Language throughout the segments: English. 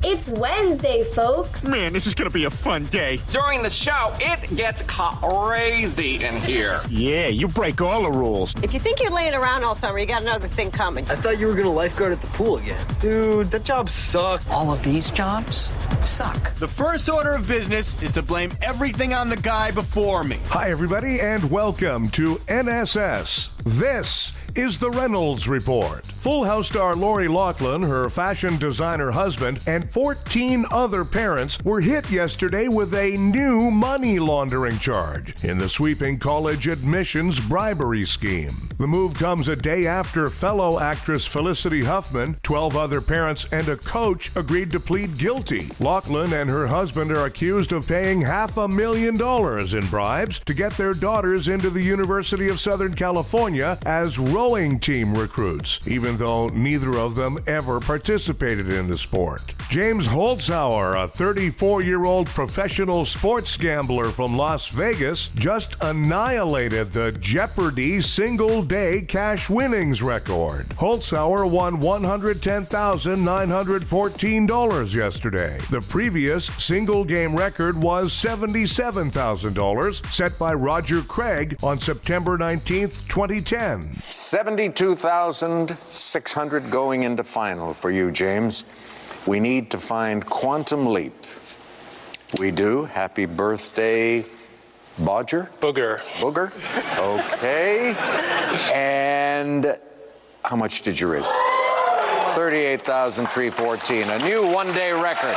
It's Wednesday, folks. Man, this is gonna be a fun day. During the show, it gets crazy in here. Yeah, you break all the rules. If you think you're laying around all summer, you got another thing coming. I thought you were gonna lifeguard at the pool again. Dude, that job sucked. All of these jobs suck. The first order of business is to blame everything on the guy before me. Hi, everybody, and welcome to NSS. This is the Reynolds Report. Full House star Lori Loughlin, her fashion designer husband, and 14 other parents were hit yesterday with a new money laundering charge in the sweeping college admissions bribery scheme. The move comes a day after fellow actress Felicity Huffman, 12 other parents, and a coach agreed to plead guilty. Loughlin and her husband are accused of paying $500,000 in bribes to get their daughters into the University of Southern California as rowing team recruits, even though neither of them ever participated in the sport. James Holzhauer, a 34-year-old professional sports gambler from Las Vegas, just annihilated the Jeopardy single-day cash winnings record. Holzhauer won $110,914 yesterday. The previous single-game record was $77,000, set by Roger Craig on September 19th, 2010. 72,600 going into final for you, James. We need to find Quantum Leap. We do. Happy birthday, Bodger? Booger. Booger? Okay. And how much did you risk? 38,314. A new one-day record.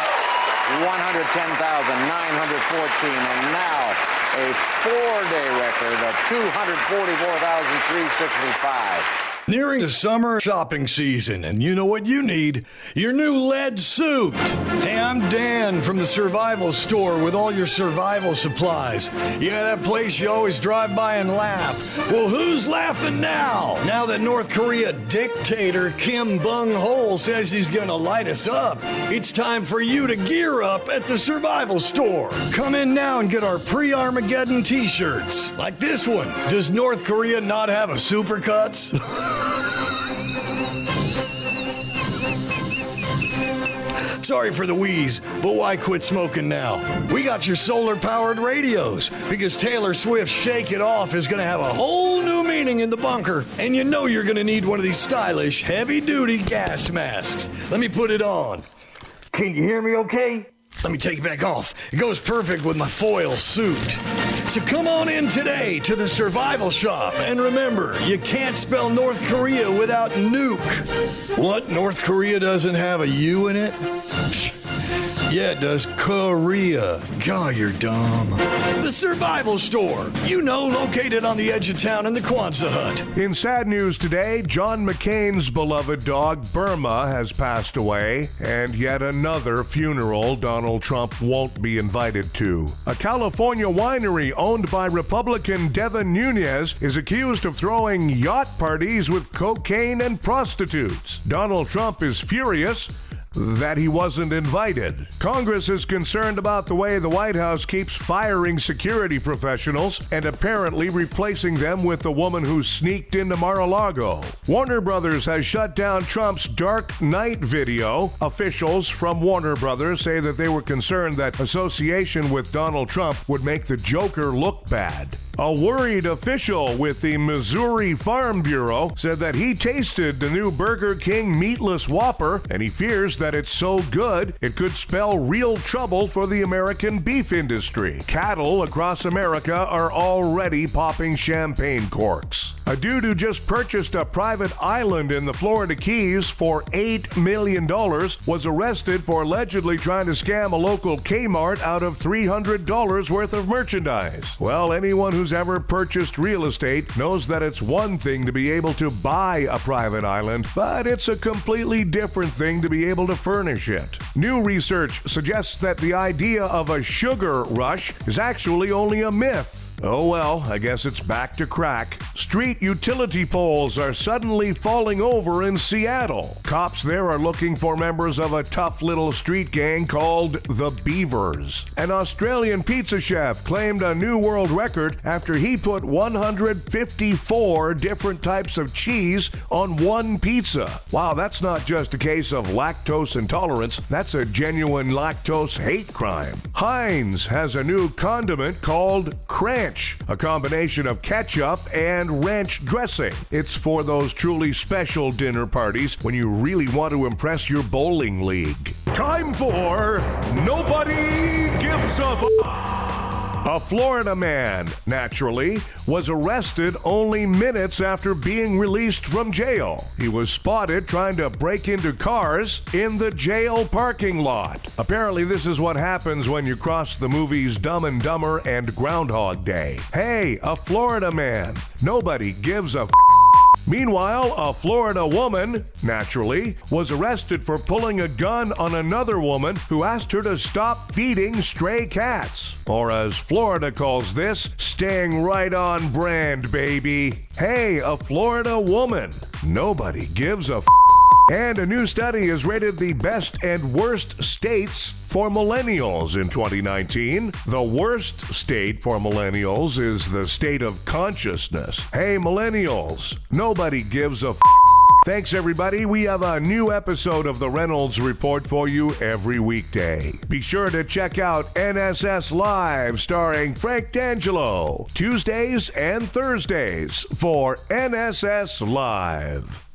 110,914. And now a four-day record of 244,365. Nearing the summer shopping season, and you know what you need? Your new lead suit. Hey, I'm Dan from the Survival Store with all your survival supplies. Yeah, that place you always drive by and laugh. Well, who's laughing now? Now that North Korea dictator Kim Bung-hol says he's gonna light us up, it's time for you to gear up at the Survival Store. Come in now and get our pre-Armageddon t-shirts. Like this one. Does North Korea not have a Supercuts? Sorry for the wheeze, but why quit smoking now? We got your solar-powered radios, because Taylor Swift's Shake It Off is going to have a whole new meaning in the bunker, and you know you're going to need one of these stylish, heavy-duty gas masks. Let me put it on. Can you hear me okay? Let me take it back off. It goes perfect with my foil suit. So come on in today to the Survival Shop. And remember, you can't spell North Korea without nuke. What? North Korea doesn't have a U in it? Yeah, it does. Korea. God, you're dumb. The Survival Store. You know, located on the edge of town in the Kwanzaa Hut. In sad news today, John McCain's beloved dog Burma has passed away, and yet another funeral Donald Trump won't be invited to. A California winery owned by Republican Devin Nunes is accused of throwing yacht parties with cocaine and prostitutes. Donald Trump is furious that he wasn't invited. Congress is concerned about the way the White House keeps firing security professionals and apparently replacing them with the woman who sneaked into Mar-a-Lago. Warner Brothers has shut down Trump's Dark Knight video. Officials from Warner Brothers say that they were concerned that association with Donald Trump would make the Joker look bad. A worried official with the Missouri Farm Bureau said that he tasted the new Burger King meatless Whopper, and he fears that it's so good it could spell real trouble for the American beef industry. Cattle across America are already popping champagne corks. A dude who just purchased a private island in the Florida Keys for $8 million was arrested for allegedly trying to scam a local Kmart out of $300 worth of merchandise. Well, anyone who's ever purchased real estate knows that it's one thing to be able to buy a private island, but it's a completely different thing to be able to furnish it. New research suggests that the idea of a sugar rush is actually only a myth. Oh well, I guess it's back to crack. Street utility poles are suddenly falling over in Seattle. Cops there are looking for members of a tough little street gang called the Beavers. An Australian pizza chef claimed a new world record after he put 154 different types of cheese on one pizza. Wow, that's not just a case of lactose intolerance, that's a genuine lactose hate crime. Heinz has a new condiment called Cranch, a combination of ketchup and ranch dressing. It's for those truly special dinner parties when you really want to impress your bowling league. Time for Nobody Gives a A Florida man, naturally, was arrested only minutes after being released from jail. He was spotted trying to break into cars in the jail parking lot. Apparently, this is what happens when you cross the movies Dumb and Dumber and Groundhog Day. Hey, a Florida man. Nobody gives a Meanwhile, a Florida woman, naturally, was arrested for pulling a gun on another woman who asked her to stop feeding stray cats. Or as Florida calls this, staying right on brand, baby. Hey, a Florida woman. Nobody gives a And a new study has rated the best and worst states for millennials in 2019. The worst state for millennials is the state of consciousness. Hey, millennials, nobody gives a Thanks, everybody. We have a new episode of the Reynolds Report for you every weekday. Be sure to check out NSS Live starring Frank D'Angelo, Tuesdays and Thursdays for NSS Live.